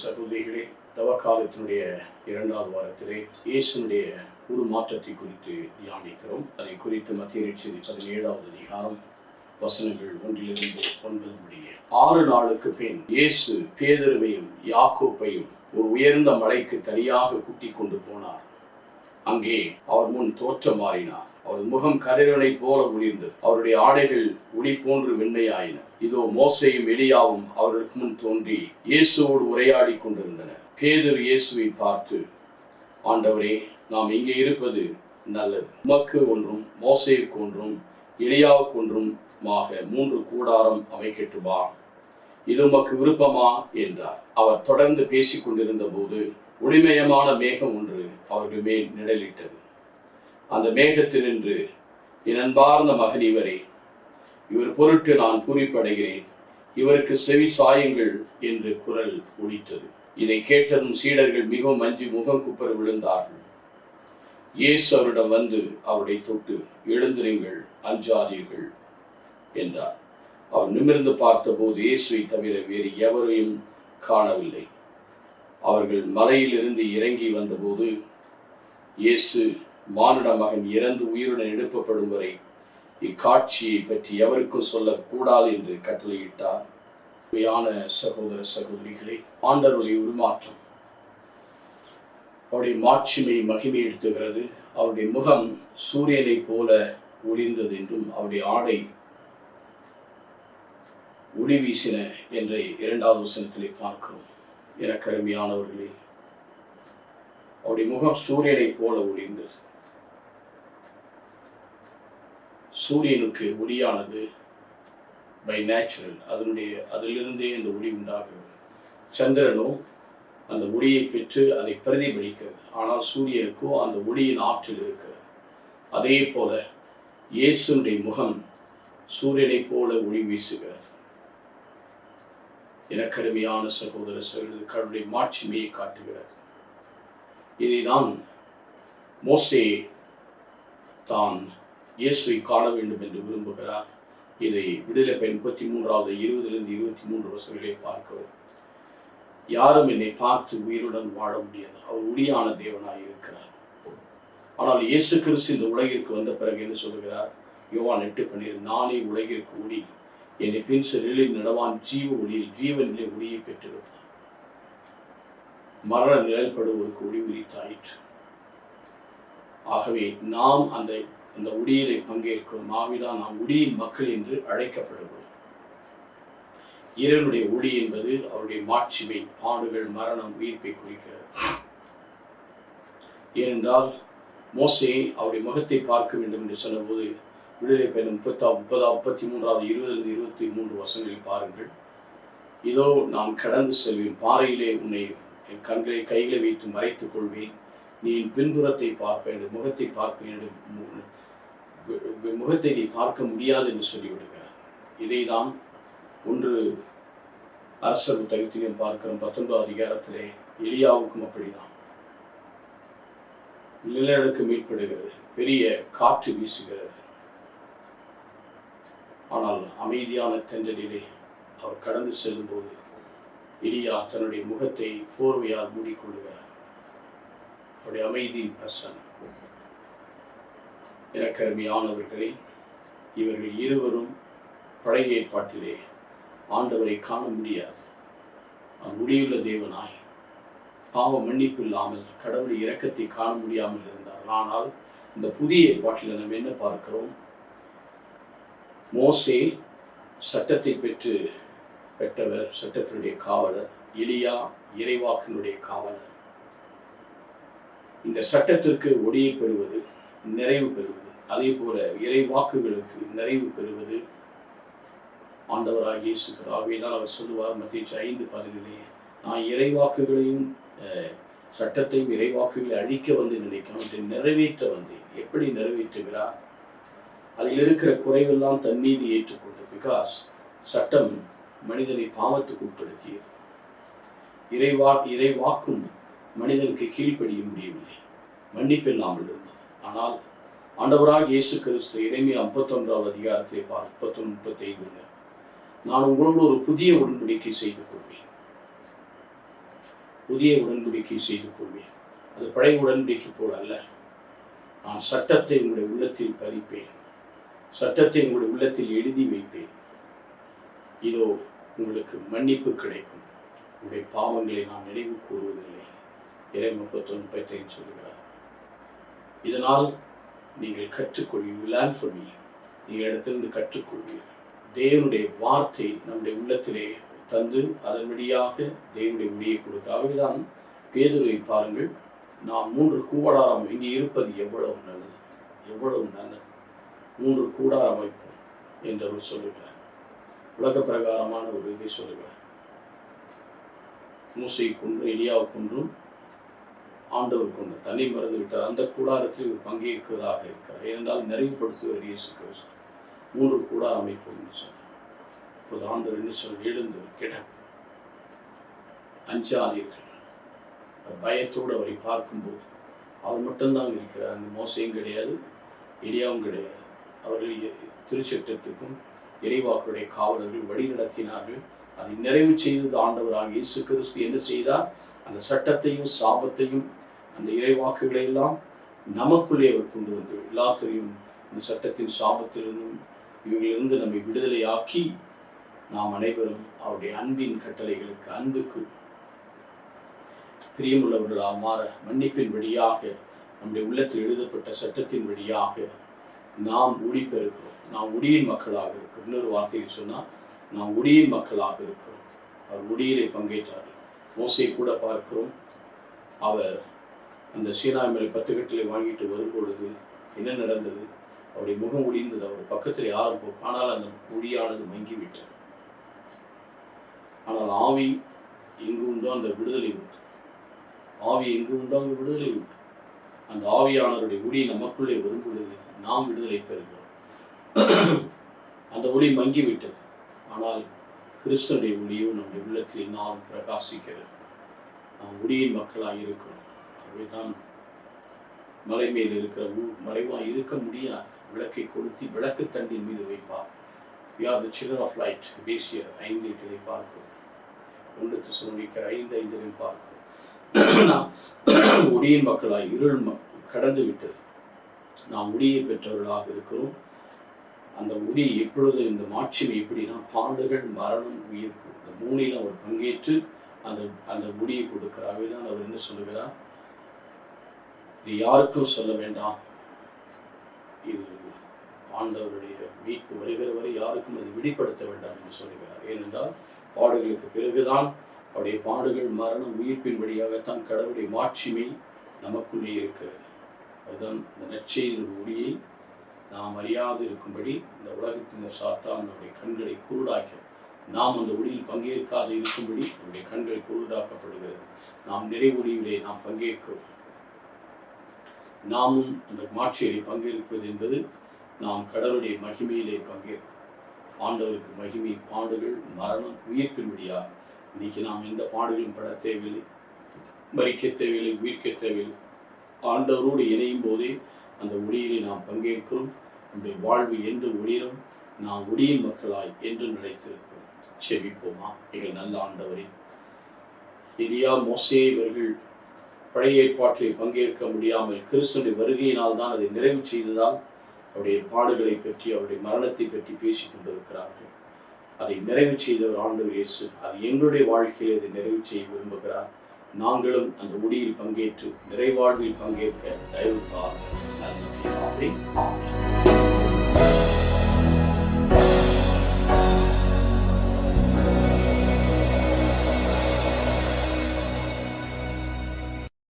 சகோதரிகளே, தவக்காலத்தினுடைய 2வது வாரத்திலே இயேசுனுடைய ஒரு மாற்றத்தை குறித்து தியானிக்கிறோம். அதை குறித்து மத்திய நற்செய்தி 17வது அதிகாரம் வசனங்கள் 1 முதல் 9 முடிய. 6 நாளுக்கு பின் இயேசு பேதுருவையும் யாக்கோப்பையும் ஒரு உயர்ந்த மலைக்கு தனியாக கூட்டிக் கொண்டு போனார். அங்கே அவர் முன் தோற்றம் மாறினார். அவர் முகம் கதிரவனை போல ஒளிர்ந்தது. அவருடைய ஆடைகள் ஒளி போன்று வெண்மையாயின. இதோ மோசேயும் எலியாவும் அவருக்கு முன் தோன்றி இயேசுவோடு உரையாடி கொண்டிருந்தனர். பேதுரு இயேசுவை பார்த்து, ஆண்டவரே, நாம் இங்கே இருப்பது நல்லது. உமக்கு ஒன்றும் மோசேவுக்கு ஒன்றும் எலியாவுக்கு ஒன்றுமாக 3 கூடாரம் அமைக்கட்டுமா? இது உமக்கு விருப்பமா என்றார். அவர் தொடர்ந்து பேசிக் கொண்டிருந்த போது ஒளிமயமான மேகம் ஒன்று அவர்கள் மேல் நிழலிட்டது. அந்த மேகத்தினின்று, என் அன்பார்ந்த மகன் இவரே, இவர் பொருட்டு நான் பூரிப்படைகிறேன், இவருக்கு செவி சாயுங்கள் என்று குரல் ஒலித்தது. இதை கேட்டதும் சீடர்கள் மிகவும் அஞ்சி முகம் குப்புற விழுந்தார்கள். இயேசு அவரிடம் வந்து அவரை தொட்டு, எழுந்திருங்கள், அஞ்சாதீர்கள் என்றார். அவர் நிமிர்ந்து பார்த்தபோது இயேசுவை தவிர வேறு எவரையும் காணவில்லை. அவர்கள் மலையிலிருந்து இறங்கி வந்தபோது இயேசு, மானிட மகன் இறந்து உயிருடன் எழுப்பப்படும் வரை இக்காட்சியை பற்றி எவருக்கும் சொல்லக்கூடாது என்று கட்டளையிட்டார். சகோதர சகோதரிகளே, ஆண்டவருடைய உருமாற்றம் அவருடைய மாட்சிமை மகிமை எடுத்துகிறது. அவருடைய முகம் சூரியனை போல ஒளிர்ந்தது என்றும் அவருடைய ஆடை ஒளி வீசின என்ற 2வது வசனத்திலே பார்க்கிறோம். எனக்கு அருமையானவர்களே, அவருடைய முகம் சூரியனை போல ஒளிர்ந்தது. சூரியனுக்கு ஒளியானது பை நேச்சுரல், அதிலிருந்தே இந்த ஒளி உண்டாகிறது. சந்திரனோ அந்த ஒளியை பெற்று அதை பிரதிபலிக்கிறது. ஆனால் சூரியனுக்கோ அந்த ஒளியின் ஆற்றல் இருக்கிறது. அதே போல இயேசுனுடைய முகம் சூரியனை போல ஒளி வீசுகிறது. எனக்கு அருமையான சகோதர சகோதரி, கடவுளுடைய மாட்சிமையை காட்டுகிறது. இதைதான் மோசே தான் இயேசுவை காண வேண்டும் என்று விரும்புகிறார். இதை விடுதலை 33வது 20-23 வசனங்களை பார்க்கிறோம். யாரும் என்னை பார்த்து உயிருடன் வாழ முடியாது. அவர் ஒளியான தேவனாய் இருக்கிறார். ஆனால் இயேசு கிறிஸ்து இந்த உலகிற்கு வந்த பிறகு என்ன சொல்லுகிறார்? யோவான் 8:12, நானே உலகிற்கு ஒளி, என்னை பின் செல்லில் நடவான் ஜீவ ஒளியில் ஜீவனிலே ஒளியை பெற்றிருப்பார். மரண நிழல்படுவோருக்கு ஒளி உரித்தாயிற்று. ஆகவே நாம் அந்த ஒளியிலே பங்கேற்கும். ஆவிதான் நாம் ஒளியின் மக்கள் என்று அழைக்கப்படுகிறோம். இறைவனுடைய ஒளி என்பது அவருடைய மாட்சிமை, பாடுகள், மரணம், உயிர்ப்பை குறிக்கிறது. ஏனென்றால் மோசே அவருடைய முகத்தை பார்க்க வேண்டும் என்று சொன்னபோது விடுதலை 33வது 20-23 வசனங்களில் பாருங்கள். இதோ நான் கடந்து செல்வேன், பாறையிலே உன்னை என் கைகளை வைத்து மறைத்துக் கொள்வேன், நீ என் பின்புறத்தை பார்ப்ப, என் முகத்தை பார்க்க, முகத்தை நீ பார்க்க முடியாது என்று சொல்லிவிடுகிறார். இதைதான் 1 அரசர் புத்தகத்திலும் பார்க்கிறோம். 19வது அதிகாரத்திலே எலியாவுக்கும் அப்படிதான். நிலநடுக்கம் மீட்படுகிறது, பெரிய காற்று வீசுகிறது. ஆனால் அமைதியான தென்றலிலே அவர் கடந்து செல்லும் போது எலியா தன்னுடைய முகத்தை போர்வையால் மூடிக்கொள்கிறார். அவருடைய அமைதியின் பிரசன்னம். எனக்கு அருமையானவர்களே, இவர்கள் இருவரும் பழைய ஏற்பாட்டிலே ஆண்டவரை காண முடியாது. முடியுள்ள தேவனாய் பாவ மன்னிப்பு இல்லாமல் கடவுளை இரக்கத்தை காண முடியாமல் இருந்தார். ஆனால் இந்த புதிய ஏற்பாட்டில் நம்ம என்ன பார்க்கிறோம்? மோசே சட்டத்தை பெற்றவர், சட்டத்தினுடைய காவலர். எலியா இறைவாக்கினுடைய காவலர். இந்த சட்டத்திற்கு ஒளியை பெறுவது, நிறைவு பெறுவது, அதே போல இறைவாக்குகளுக்கு நிறைவு பெறுவது ஆண்டவராகிய இயேசு. ஆகவேதான் அவர் சொல்லுவார் மத்தேயு 5:10, நான் இறைவாக்குகளையும் சட்டத்தையும் இறைவாக்குகளை அழிக்க வந்து நினைக்கிறேன், நிறைவேற்ற வந்தேன். எப்படி நிறைவேற்றுகிறார்? அதில் இருக்கிற குறைவெல்லாம் தன் மீது ஏற்றுக்கொண்டு. பிகாஸ் சட்டம் மனிதனை பாவத்துக்கு உட்படுத்தியது. இறைவாக்கும் மனிதனுக்கு கீழ்ப்படிய முடியவில்லை, மன்னிப்பில்லாமல் இருந்தது. ஆனால் ஆண்டவராக இயேசு கிறிஸ்து எரேமியா 51வது அதிகாரத்திலே 31-35, நான் உங்களோடு ஒரு புதிய உடன்படிக்கை செய்து கொள்வேன், புதிய உடன்படிக்கை செய்து கொள்வேன். அது பழைய உடன்படிக்கை போல அல்ல. நான் சட்டத்தை உங்களுடைய உள்ளத்தில் பதிப்பேன், சட்டத்தை உங்களுடைய உள்ளத்தில் எழுதி வைப்பேன். இதோ உங்களுக்கு மன்னிப்பு கிடைக்கும், உங்களுடைய பாவங்களை நான் நினைவு கூறுவதில்லை. 31:35 சொல்லுகிறார். இதனால் நீங்கள் கற்றுக்கொள்வீர்கள், நீங்கள் இடத்திலிருந்து கற்றுக்கொள்வீர்கள். தேவனுடைய வார்த்தை நம்முடைய உள்ளத்திலே தந்து அதன் வழியாக தேவனுடைய முடியை கொடுக்கிறார். ஆகவேதான் பேதுருவை பாருங்கள், நாம் 3 கூடாரம் இங்கே இருப்பது எவ்வளவு நல்லது, எவ்வளவு நல்லது, 3 கூடாரம் அமைப்போம் என்று அவர் சொல்லுகிறார். உலக பிரகாரமான ஒரு இதை சொல்லுகிறார். மூசை குன்றும் எலியாவை குன்றும் ஆண்டவர் கொண்டு தனி மறந்து விட்டார். அந்த கூடாரத்தில் ஒரு பங்கேற்கிறதாக இருக்கிறார். ஏனென்றால் நிறைவுபடுத்துவர் இயேசு கிறிஸ்து. 3 கூடாரம் அமைப்போம் என்று சொன்னார். இப்போது ஆண்டவர் என்ன சொல்ல, எழுந்து கிட, அஞ்சாதீர்கள். பயத்தோடு அவரை பார்க்கும்போது அவர் மட்டும்தான் இருக்கிறார். அந்த மோசையும் கிடையாது, எலியாவும் கிடையாது. அவர்கள் திருச்சட்டத்துக்கும் இறைவாக்குடைய காவலர்கள் வழி நடத்தினார்கள். அதை நிறைவு செய்தது ஆண்டவராக இயேசு கிறிஸ்து. என்ன செய்தார்? அந்த சட்டத்தையும் சாபத்தையும் அந்த இறைவாக்குகளை எல்லாம் நமக்குள்ளே அவர் கொண்டு வந்து எல்லாத்தையும் இந்த சட்டத்தின் சாபத்திலிருந்தும் இவர்களிலிருந்து நம்மை விடுதலையாக்கி நாம் அனைவரும் அவருடைய அன்பின் கட்டளைகளுக்கு, அன்புக்கு பிரியமுள்ளவர்களாக மாற, மன்னிப்பின் வழியாக நம்முடைய உள்ளத்தில் எழுதப்பட்ட சட்டத்தின் வழியாக நாம் உடி பெறுகிறோம். நாம் உடியின் மக்களாக இருக்கிறோம். இன்னொரு வார்த்தையில் சொன்னால் நாம் உடியின் மக்களாக இருக்கிறோம். அவர் உடியிலே பங்கேற்றார். மோசையை கூட பார்க்கிறோம். அவர் அந்த சீனாய் மேல் 10 கட்டளை வாங்கிட்டு வரும்பொழுது என்ன நடந்தது? அவருடைய முகம் ஒடிந்தது. அவர் பக்கத்தில் யாரும் போகும். ஆனால் அந்த ஒளியானது மங்கிவிட்டது. ஆனால் ஆவி எங்கு உண்டோ அந்த விடுதலை உண்டு. ஆவி எங்கு உண்டோ அங்கு விடுதலை உண்டு. அந்த ஆவியானவருடைய ஒளி நமக்குள்ளே வரும் பொழுது நாம் விடுதலை பெறுகிறோம். அந்த ஒளி மங்கிவிட்டது. ஆனால் கிறிஸ்துடைய ஒளியும் நம்முடைய உள்ளத்தில் நாம் பிரகாசிக்கிறது. நாம் ஒளியின் மக்களாக இருக்கிறோம். அவைதான் மலை மேல் இருக்கிற மறைவாக இருக்க முடியாது. விளக்கை கொளுத்தி விளக்கு தண்டின் மீது வைப்பார். We are the children of light. பேசியர் 5:8 பார்க்கிறோம். 1 தெசலோனிக்கர் 5:5 பார்க்கிறோம். நாம் ஒளியின் மக்களாய் இருள் கடந்து விட்டது. நாம் ஒளியை பெற்றவர்களாக இருக்கிறோம். அந்த ஒளி எப்பொழுது இந்த மாட்சிமை எப்படின்னா பாடுகள், மரணம், உயிர்ப்பு இந்த 3 அவர் பங்கேற்று அந்த ஒளியை கொடுக்கிறார். தான் அவர் என்ன சொல்லுகிறார்? இது யாருக்கும் சொல்ல வேண்டாம். இது ஆண்டவருடைய மீட்பு வருகிற வரை யாருக்கும் அது வெளிப்படுத்த வேண்டாம் என்று சொல்லுகிறார். ஏனென்றால் பாடுகளுக்கு பிறகுதான் அவருடைய பாடுகள், மரணம், உயிர்ப்பின் வழியாகத்தான் கடவுளுடைய மாட்சிமை நமக்குள்ளே இருக்கிறது. அதுதான் இந்த நற்செய்தியின் ஒளியை நாம் அறியாது இருக்கும்படி இந்த உலகத்தின் சாத்தான் நம்முடைய கண்களை குருடாக்க, நாம் அந்த ஒளியில் பங்கேற்காது இருக்கும்படி நம்முடைய கண்கள் குருடாக்கப்படுகிறது. நாம் நிறைவொளியிலே நாம் பங்கேற்கிறோம். நாமும் அந்த மாட்சியை பங்கேற்பது என்பது நாம் கடவுளுடைய மகிமையிலே பங்கேற்கும். ஆண்டவருக்கு மகிமை, பாடுகள், மரணம், உயிர்ப்பின் வழியாக இன்னைக்கு நாம் எந்த பாடுகளும் பட தேவையில்லை, மரிக்க தேவையில்லை, உயிர்க்க தேவையில்லை. ஆண்டவரோடு இணையும் போதே அந்த ஒளியிலே நாம் பங்கேற்கிறோம். நம்முடைய வாழ்வு என்று ஒளிரும். நாம் ஒளியின் மக்களாய் என்று நிலைத்திருக்கிறோம். செபிப்போமா? எங்கள் நல்ல ஆண்டவரே, எலியா, மோசே இவர்கள் பழைய ஏற்பாட்டிலே பங்கேற்க முடியாமல் கிறிஸ்துவின் வருகையினால் தான் அதை நிறைவு செய்ததால் அவருடைய பாடுகளை பற்றி, அவருடைய மரணத்தை பற்றி பேசிக் கொண்டிருக்கிறார்கள். அதை நிறைவு செய்தவர் ஆண்டவர் இயேசு. அது எங்களுடைய வாழ்க்கையில் அதை நிறைவு செய்ய விரும்புகிறார். நாங்களும் அந்த ஒளியில் பங்கேற்று நிறைவாழ்வில் பங்கேற்க தயவு. ஆமென்.